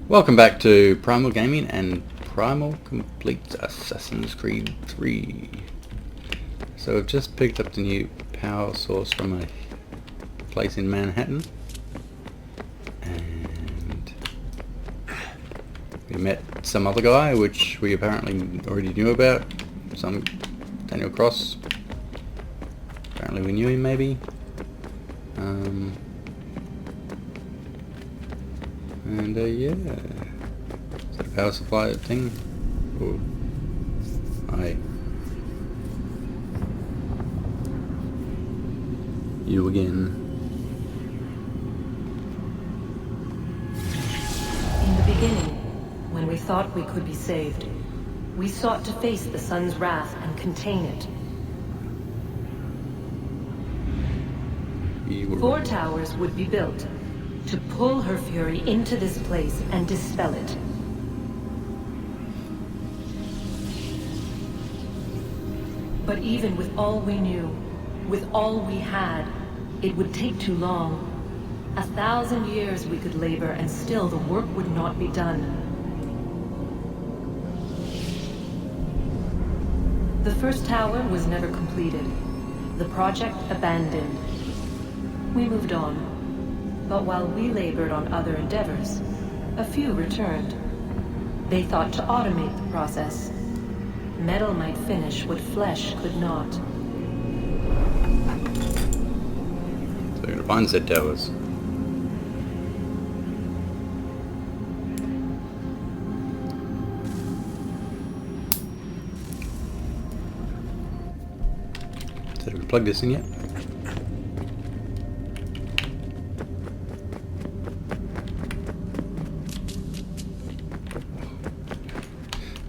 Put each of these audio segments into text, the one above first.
Welcome back to Primal Gaming and Primal Complete Assassin's Creed 3. So I've just picked up the new power source from a place in Manhattan. And we met some other guy, which we apparently already knew about. Some Daniel Cross. Apparently we knew him, maybe. Yeah. Is that a power supply thing? Oh. Hi. You again. In the beginning, when we thought we could be saved, we sought to face the sun's wrath and contain it. 4 towers would be built to pull her fury into this place and dispel it. But even with all we knew, with all we had, it would take too long. 1,000 years we could labor and still the work would not be done. The first tower was never completed. The project abandoned. We moved on. But while we labored on other endeavors, a few returned. They thought to automate the process. Metal might finish what flesh could not. So we're gonna find said towers. So do we plug this in yet?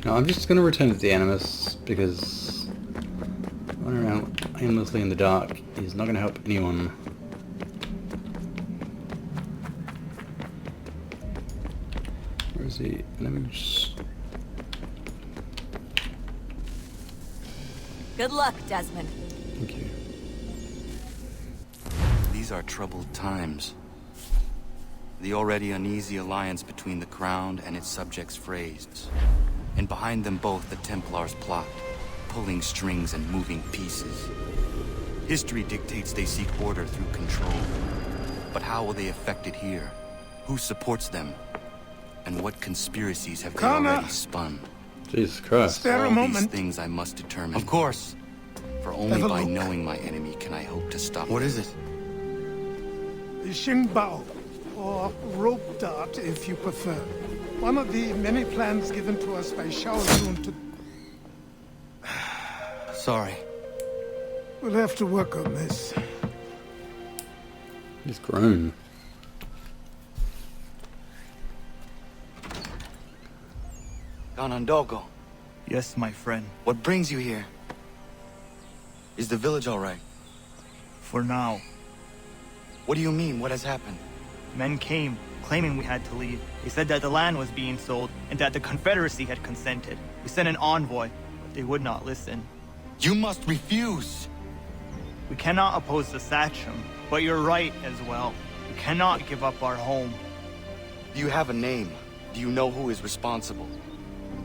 No, I'm just going to return to the Animus because running around aimlessly in the dark is not going to help anyone. Where is the Animus? Good luck, Desmond. Thank you. These are troubled times. The already uneasy alliance between the Crown and its subjects frays. And behind them both the Templars plot, pulling strings and moving pieces. History dictates they seek order through control. But how will they effect it here? Who supports them? And what conspiracies have they already spun? Jesus Christ. All these things I must determine. Of course. For only by knowing my enemy can I hope to stop. What is it? The Xingbao, or rope dart if you prefer. One of the many plans given to us by Shao Zun to... Sorry. We'll have to work on this. He's grown. Ganondogo. Yes, my friend. What brings you here? Is the village all right? For now. What do you mean? What has happened? Men came, claiming we had to leave. They said that the land was being sold, and that the Confederacy had consented. We sent an envoy, but they would not listen. You must refuse! We cannot oppose the Sachem, but you're right as well. We cannot give up our home. Do you have a name? Do you know who is responsible?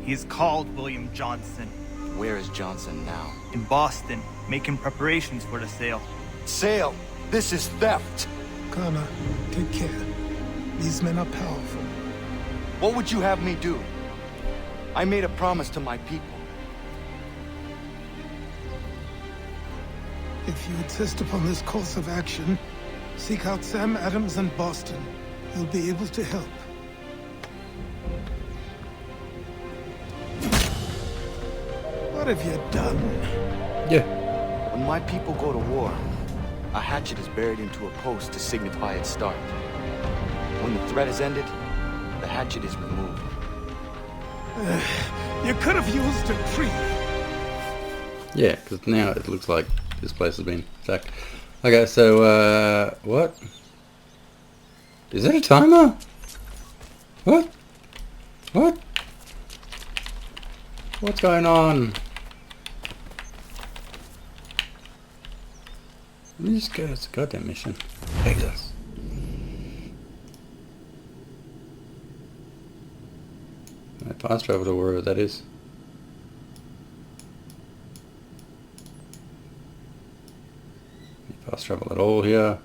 He's called William Johnson. Where is Johnson now? In Boston, making preparations for the sale. Sale! This is theft! Kana, take care. These men are powerful. What would you have me do? I made a promise to my people. If you insist upon this course of action, seek out Sam Adams in Boston. He'll be able to help. What have you done? Yeah. When my people go to war, a hatchet is buried into a post to signify its start. When the threat is ended, the hatchet is removed. You could have used a tree. Yeah, because now it looks like this place has been attacked. Okay, so, what? Is that a timer? What? What? What's going on? Let me just go. It's a goddamn mission. Jesus. fast travel to wherever that is. Fast travel at all here.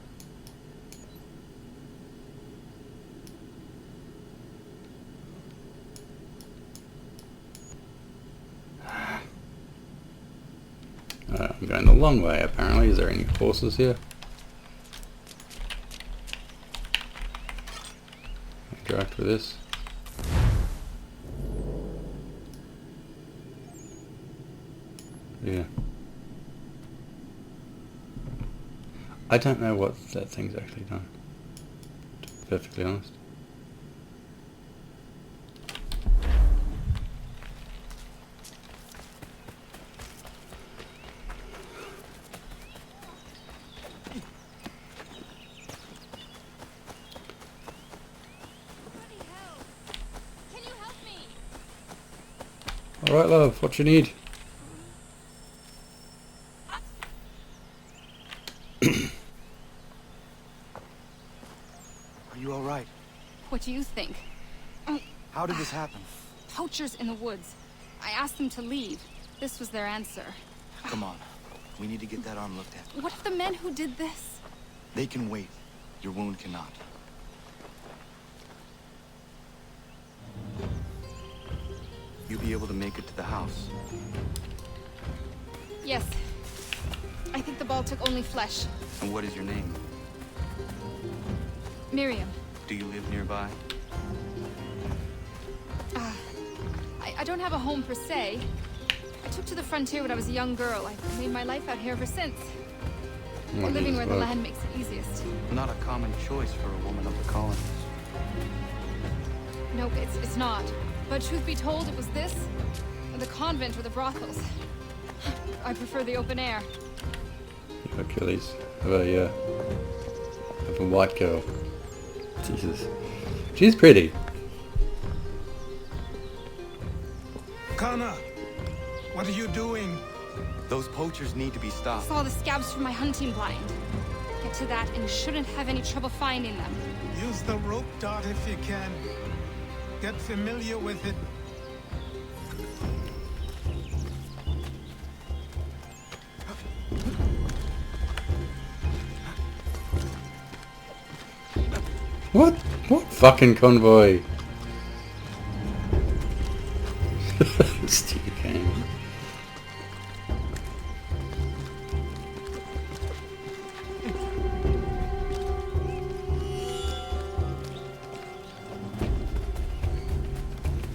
I'm going the long way apparently. Is there any horses here? Interact with this. Yeah. I don't know what that thing's actually done, to be perfectly honest. Bloody hell! Can you help me? Alright love, what you need? Are you alright? What do you think? How did this happen? Poachers in the woods. I asked them to leave. This was their answer. Come on. We need to get that arm looked at. What if the men who did this? They can wait. Your wound cannot. You'll be able to make it to the house. Yes. I think the ball took only flesh. And what is your name? Miriam. Do you live nearby? I don't have a home per se. I took to the frontier when I was a young girl. I've made my life out here ever since. Living where the land makes it easiest. Not a common choice for a woman of the colonies. No, it's not. But truth be told, it was this, or the convent or the brothels. I prefer the open air. Achilles. Have a white girl. Jesus. She's pretty. Kana, what are you doing? Those poachers need to be I stopped. saw the scabs from my hunting blind. Get to that and you shouldn't have any trouble finding them. Use the rope dart if you can. Get familiar with it. What? What fucking convoy? Stupid game.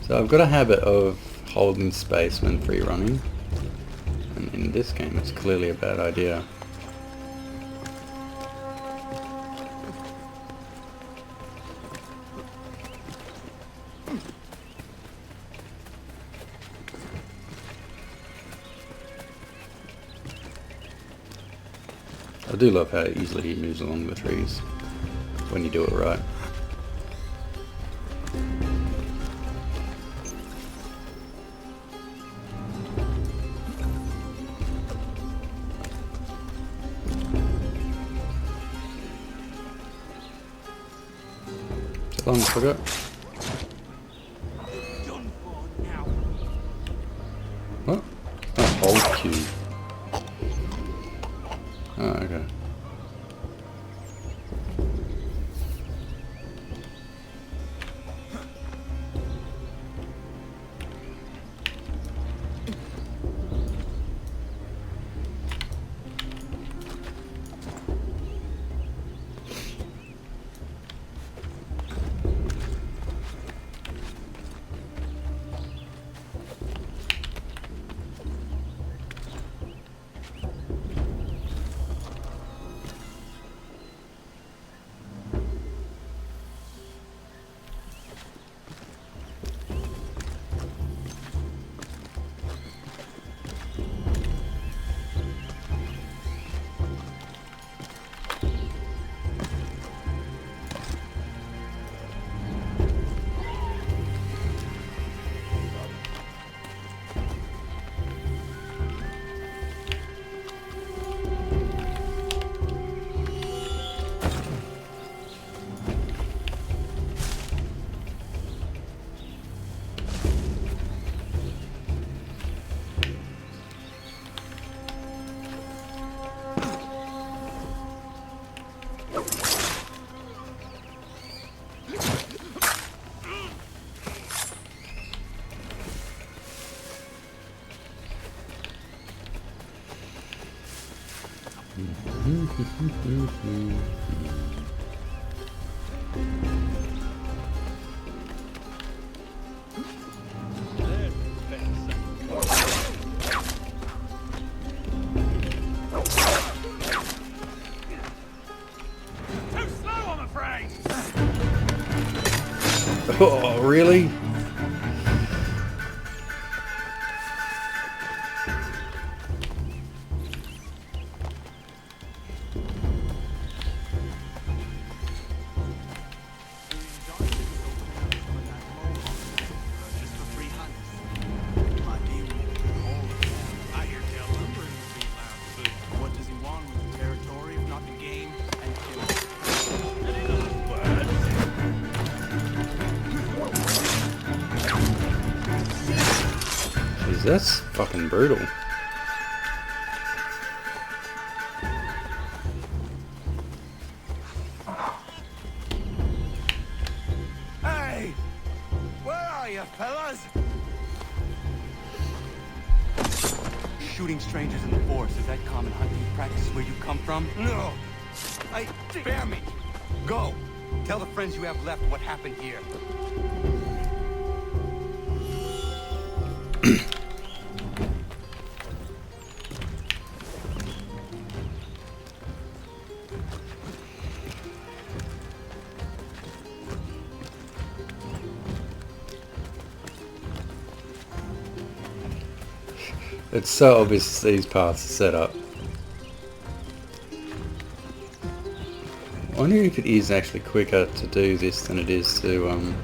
So I've got a habit of holding space when free running, and in this game it's clearly a bad idea. I do love how easily he moves along the trees when you do it right. So long, sugar. What? Oh, hold Q. Oh, okay. Oh, really? What does he want with the territory, if not the game and killing? Jeez, that's fucking brutal. Hey! Where are you, fellas? Shooting strangers in the forest, is that common hunting practice where you come from? No! Spare me! Go! Tell the friends you have left what happened here. It's so obvious these paths are set up. I wonder if it is actually quicker to do this than it is to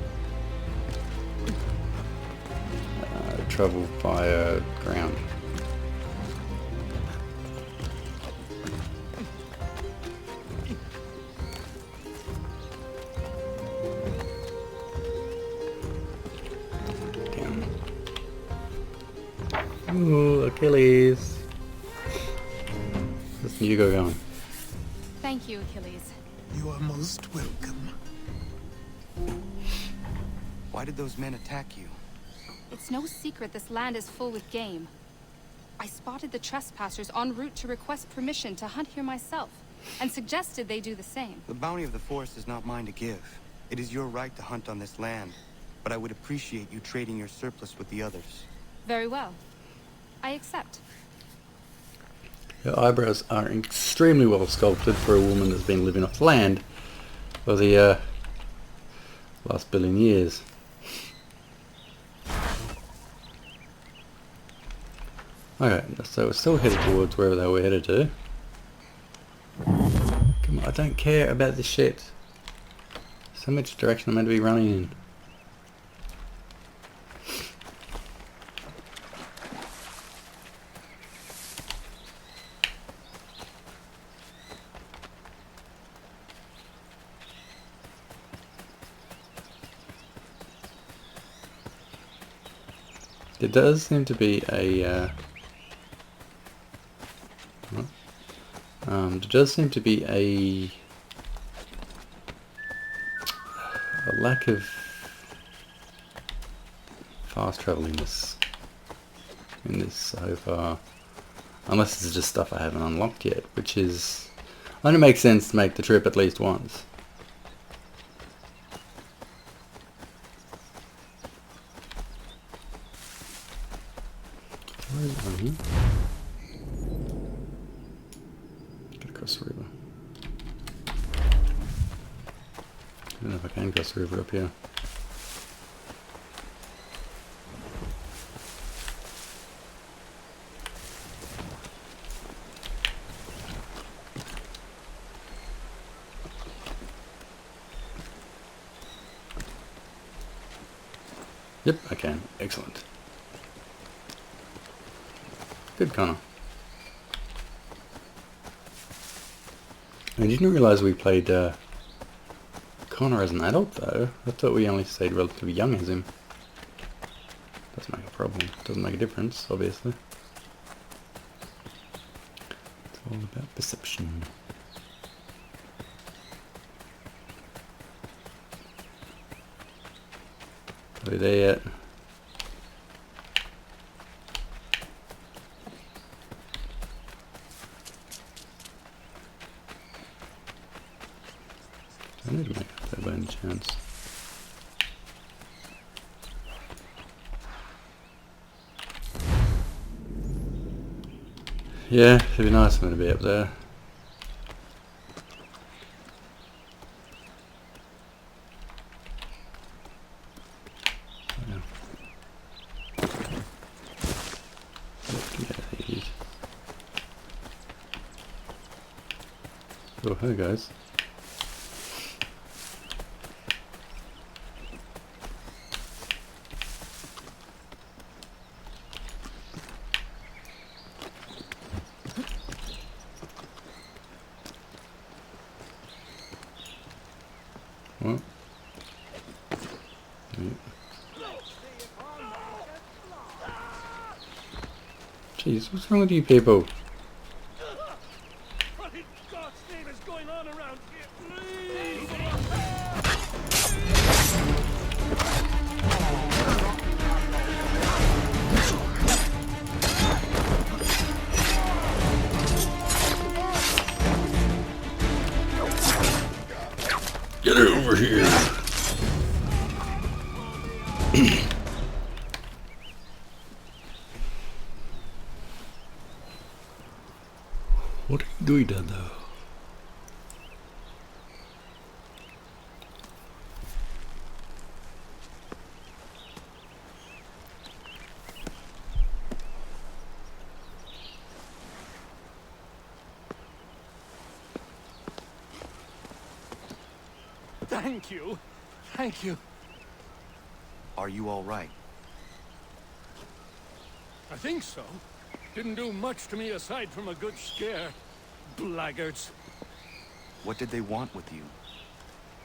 travel via ground. Damn. Ooh, Achilles. Listen, you go going. Thank you, Achilles. You are most welcome. Why did those men attack you? It's no secret this land is full with game. I spotted the trespassers en route to request permission to hunt here myself, and suggested they do the same. The bounty of the forest is not mine to give. It is your right to hunt on this land, but I would appreciate you trading your surplus with the others. Very well. I accept. Her eyebrows are extremely well sculpted for a woman that's been living off land for the last billion years. Okay, so we're still headed towards wherever they were headed to. Come on, I don't care about this shit. So much direction I'm meant to be running in. There does seem to be a there does seem to be a lack of fast travel in this so far, unless this is just stuff I haven't unlocked yet, which is only makes sense to make the trip at least once. Where is it on here? Get across the river. I don't know if I can cross the river up here. Yep, I can. Excellent. Good, Connor. I didn't realise we played Connor as an adult, though. I thought we only stayed relatively young as him. Doesn't make a problem. Doesn't make a difference, obviously. It's all about perception. Are we there yet? I need to make it there by any chance. Yeah, it'd be nice for me to be up there. Oh, hey guys. What? Jeez, what's wrong with you people? What in God's name is going on around here? Please! Get over here! What are you doing down there? Thank you. Thank you. Are you all right? I think so. Didn't do much to me aside from a good scare. Blackguards. What did they want with you?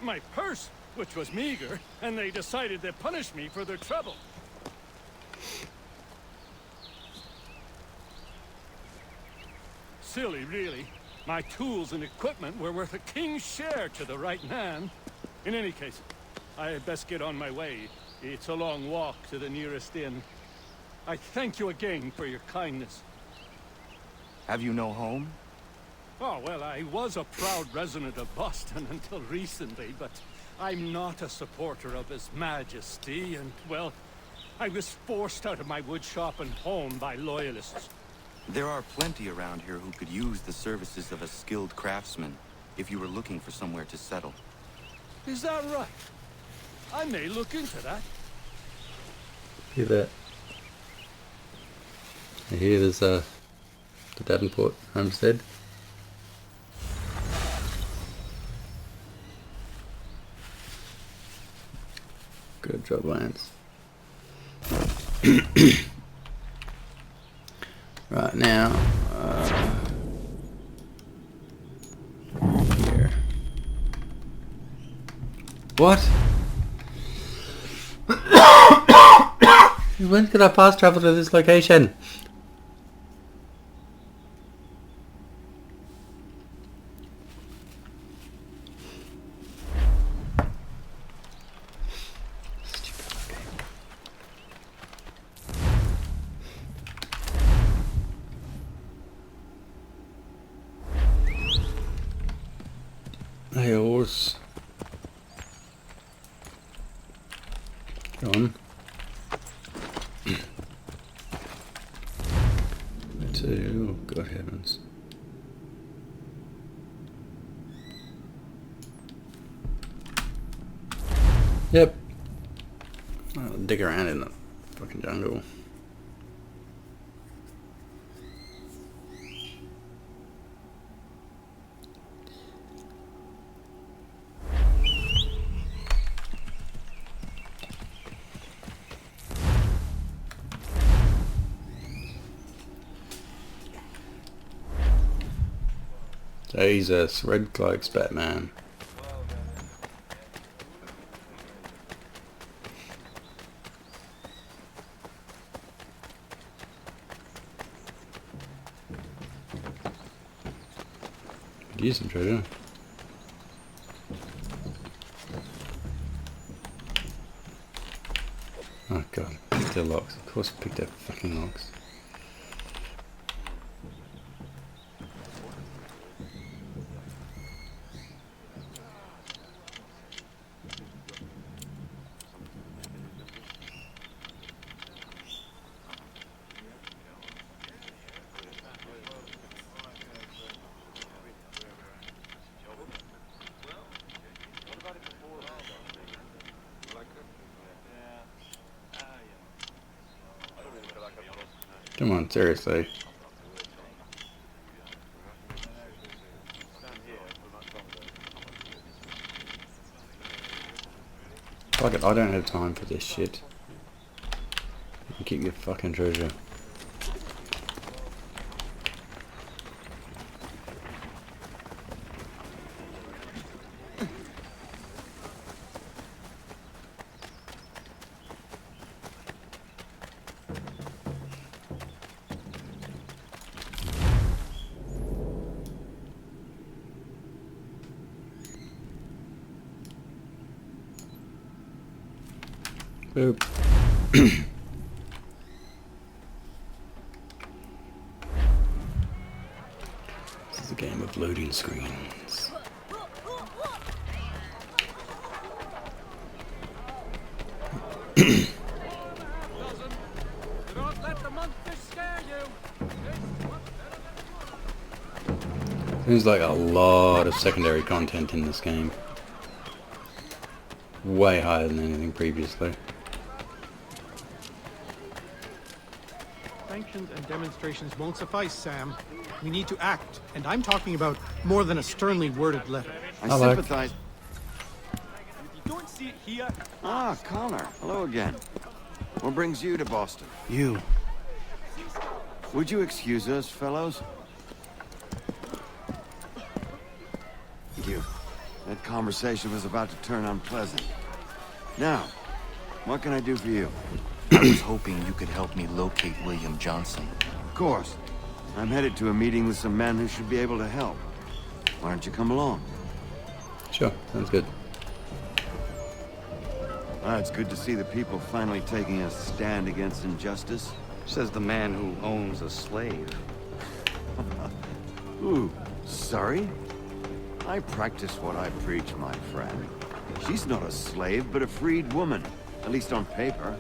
My purse, which was meager, and they decided to punish me for their trouble. Silly, really. My tools and equipment were worth a king's share to the right man. In any case, I had best get on my way. It's a long walk to the nearest inn. I thank you again for your kindness. Have you no home? Oh, well, I was a proud resident of Boston until recently, but I'm not a supporter of His Majesty, and, well, I was forced out of my woodshop and home by loyalists. There are plenty around here who could use the services of a skilled craftsman if you were looking for somewhere to settle. Is that right? I may look into that. Hear that? I hear there's the Davenport homestead. Good job, Lance. Right now, here. What? When could I fast travel to this location? Hey, horse. Go on. Where to? Oh, God heavens. Yep. I'll dig around in the fucking jungle. Jesus, red cloaks, Batman. Could use some treasure. Oh God, picked their locks. Of course, picked their fucking locks. Come on, seriously. Fuck it, I don't have time for this shit. You can keep your fucking treasure. Boop. This is a game of loading screens. Don't let the monsters scare you. Seems like a lot of secondary content in this game. Way higher than anything previously. Sanctions and demonstrations won't suffice, Sam. We need to act, and I'm talking about more than a sternly worded letter. I Hello. sympathize. You don't see it here. Ah, Connor. Hello again. What brings you to Boston? You. Would you excuse us, fellows? Thank you. That conversation was about to turn unpleasant. Now, what can I do for you? I was hoping you could help me locate William Johnson. Of course. I'm headed to a meeting with some men who should be able to help. Why don't you come along? Sure, sounds good. Ah, it's good to see the people finally taking a stand against injustice. Says the man who owns a slave. Ooh, sorry? I practice what I preach, my friend. She's not a slave, but a freed woman. At least on paper.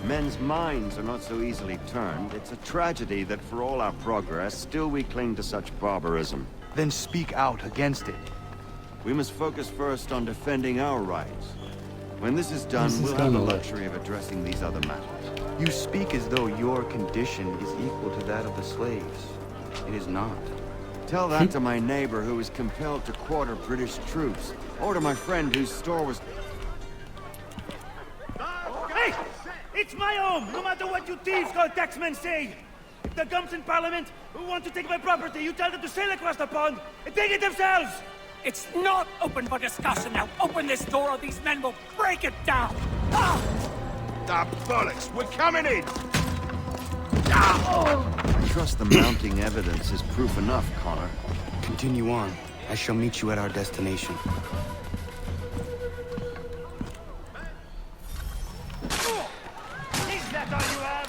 Men's minds are not so easily turned. It's a tragedy that for all our progress, still we cling to such barbarism. Then speak out against it. We must focus first on defending our rights. When this is done, This is we'll have the kinda luxury of addressing these other matters. You speak as though your condition is equal to that of the slaves. It is not. Tell that to my neighbor who was compelled to quarter British troops, or to my friend whose store was... Hey! It's my home, no matter what you thieves called taxmen say! If the gums in Parliament who want to take my property, you tell them to sail across the pond and take it themselves! It's not open for discussion now. Open this door or these men will break it down. Ah! Ah, bollocks! We're coming in! I trust the mounting evidence is proof enough, Connor. Continue on. I shall meet you at our destination. Is that all you have?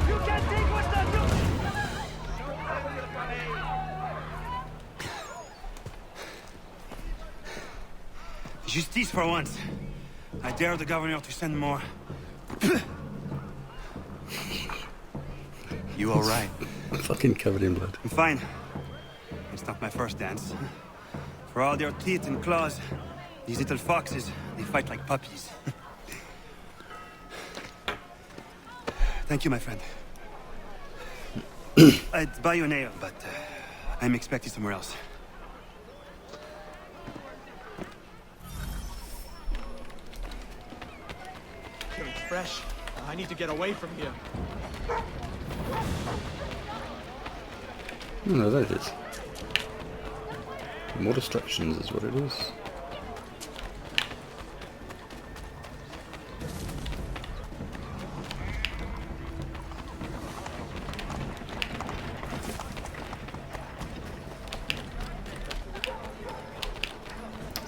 You can't take what's not yours! Justice for once. I dare the governor to send more. You all right? I'm fucking covered in blood. I'm fine. It's not my first dance. For all their teeth and claws, these little foxes, they fight like puppies. Thank you, my friend. I'd buy you an ale, but I'm expecting somewhere else. Okay, fresh. I need to get away from here. Oh, no, there it is. More destructions is what it is.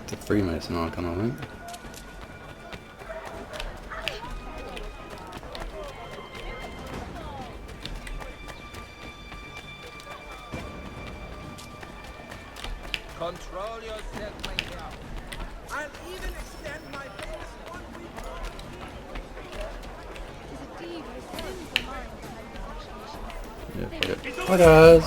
The Freemason icon, I think. Control yourself, my girl. I'll even extend my legs 1 week. Yeah, fuck it. Hi guys!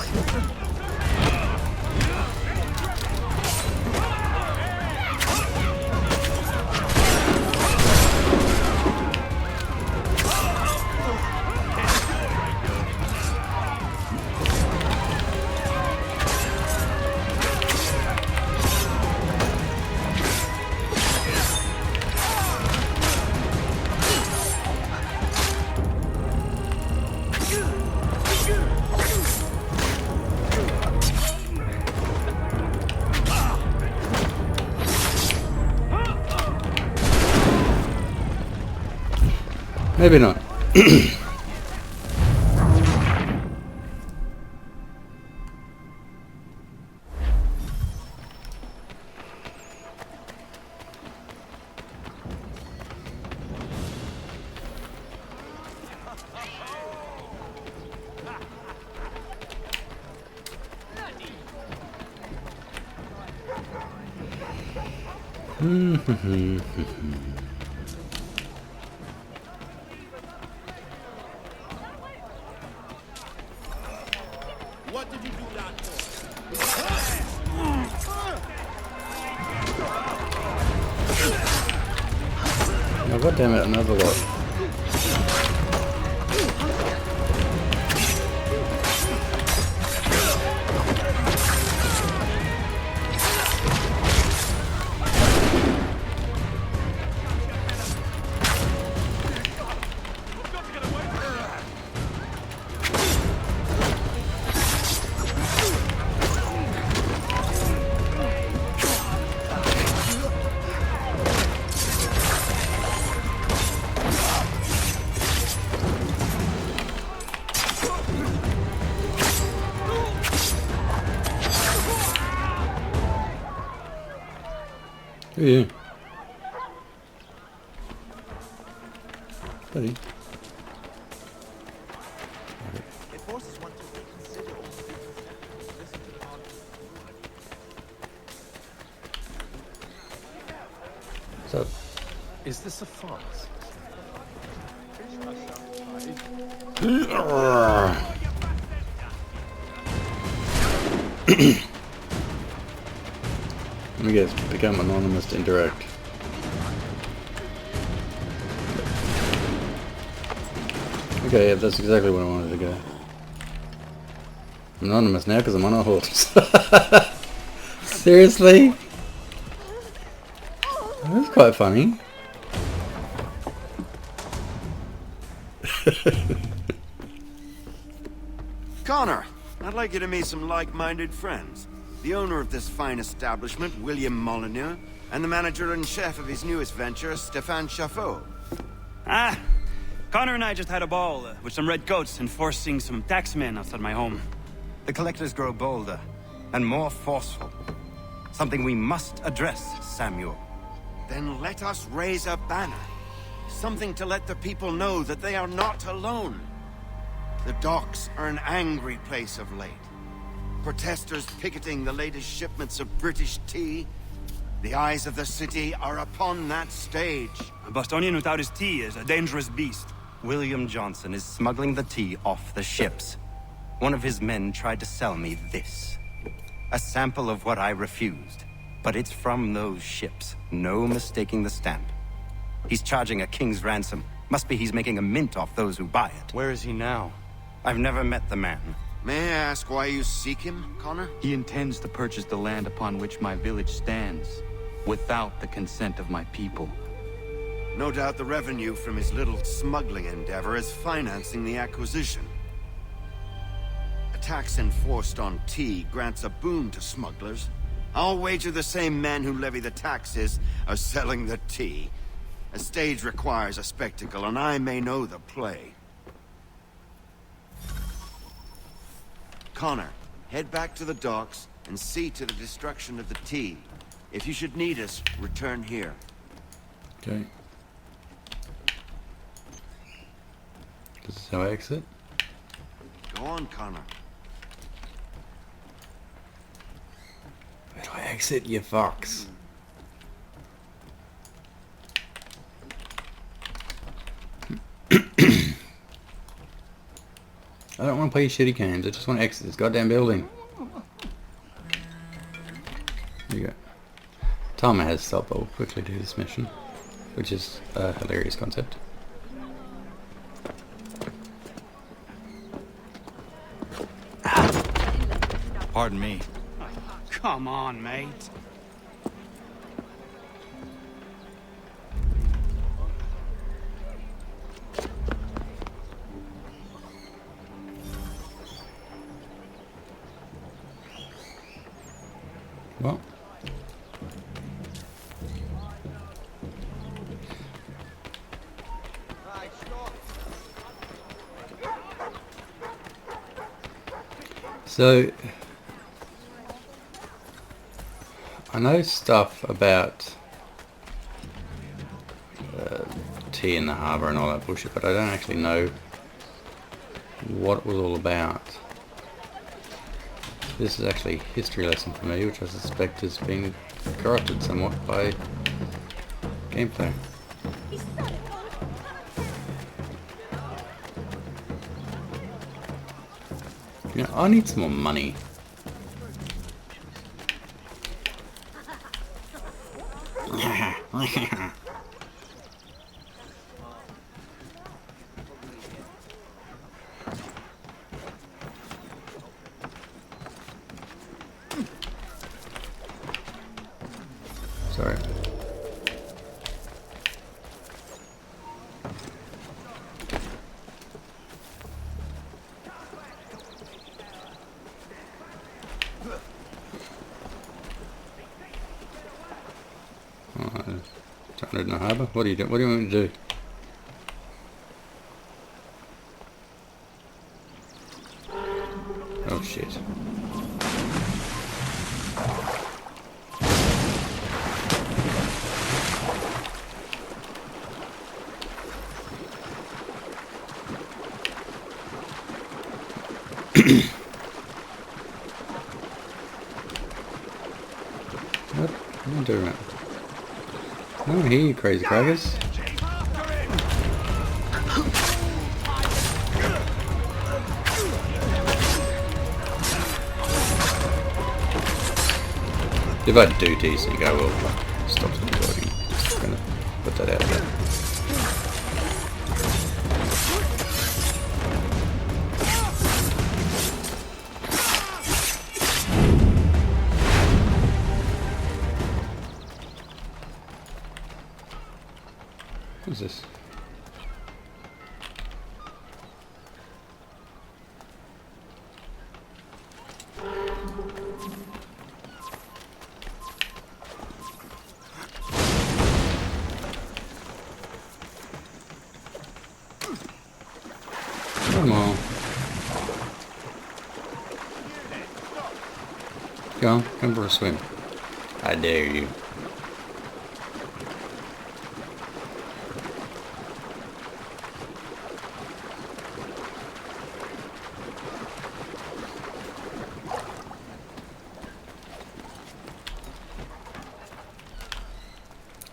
Maybe not. What did you do that for? Oh, God damn it, another lot. Who are you? Buddy. It forces one to reconsider all the listen to the argument. So, Is this a farce? let me guess, become anonymous to interact. Okay, yeah, that's exactly what I wanted to go. I'm anonymous now because I'm on a horse. Seriously? That's quite funny. Connor, I'd like you to meet some like-minded friends. The owner of this fine establishment, William Molyneux, and the manager and chef of his newest venture, Stéphane Chaffeau. Ah, Connor and I just had a ball with some red coats enforcing some taxmen outside my home. The collectors grow bolder and more forceful. Something we must address, Samuel. Then let us raise a banner. Something to let the people know that they are not alone. The docks are an angry place of late. Protesters picketing the latest shipments of British tea. The eyes of the city are upon that stage. A Bostonian without his tea is a dangerous beast. William Johnson is smuggling the tea off the ships. One of his men tried to sell me this. A sample of what I refused. But it's from those ships. No mistaking the stamp. He's charging a king's ransom. Must be he's making a mint off those who buy it. Where is he now? I've never met the man. May I ask why you seek him, Connor? He intends to purchase the land upon which my village stands, without the consent of my people. No doubt the revenue from his little smuggling endeavor is financing the acquisition. A tax enforced on tea grants a boon to smugglers. I'll wager the same men who levy the taxes are selling the tea. A stage requires a spectacle, and I may know the play. Connor, head back to the docks and see to the destruction of the tea. If you should need us, return here. Okay. This is how I exit. Go on, Connor. Where do I exit, you fox? I don't want to play shitty games. I just want to exit this goddamn building. There you go. Timer has stopped, but we'll quickly do this mission, which is a hilarious concept. Pardon me. Come on, mate. Well. So, I know stuff about tea in the harbour and all that bullshit, but I don't actually know what it was all about. This is actually a history lesson for me, which I suspect has been corrupted somewhat by gameplay. You know, I need some more money. Sorry. In the harbour? What do you do? What do you want me to do? Oh shit. What are you doing? Oh, here you crazy crackers. If I do DC go, we'll stop recording. Just gonna put that out there. What is this? Come on. Come for a swim. I dare you.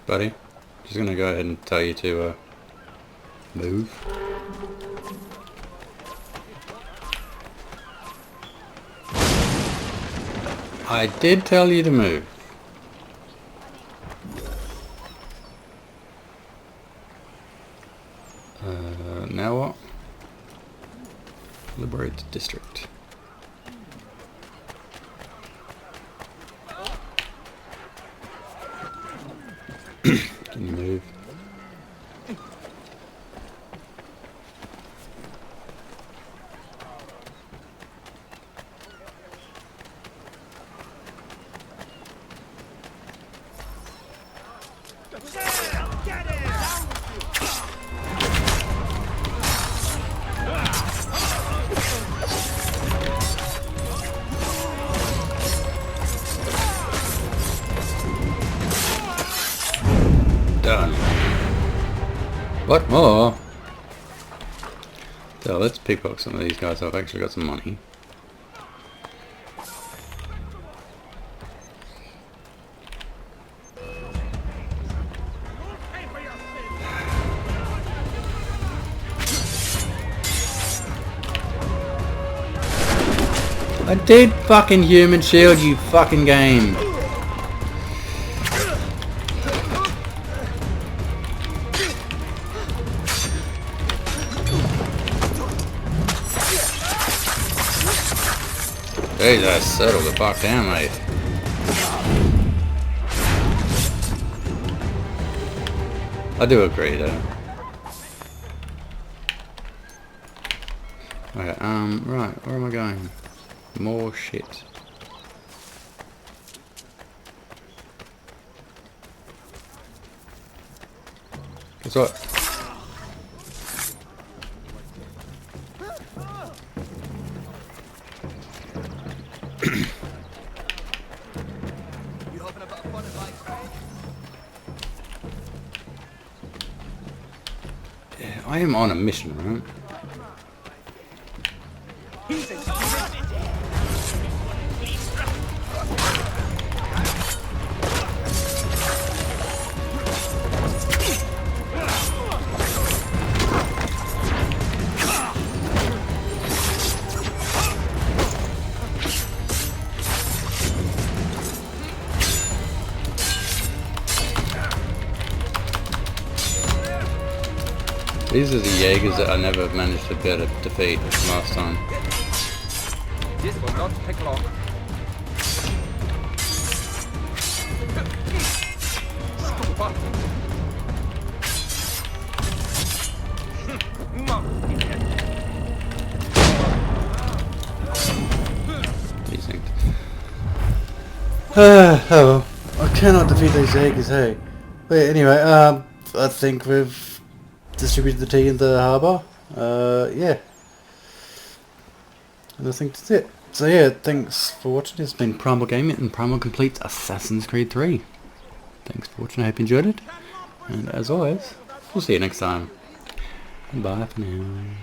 Buddy, just gonna go ahead and tell you to move. I did tell you to move. Now what? Liberate the district. Can you move? Done. What more? So let's pickpocket some of these guys. I've actually got some money. I did fucking human shield, you fucking game. Jesus, settle the fuck down, mate. I do agree, though. Okay, right, where am I going? More shit. Guess what? Yeah, I am on a mission, right? These are the Jaegers that I never managed to be able to defeat last time. This will not take long. Decent. Oh well. I cannot defeat these Jaegers, hey. But anyway, I think we've distributed the tea in the harbour. Yeah. And I think that's it. So yeah, thanks for watching. It's been Primal Gaming and Primal completes Assassin's Creed 3. Thanks for watching, I hope you enjoyed it. And as always, we'll see you next time. Bye for now.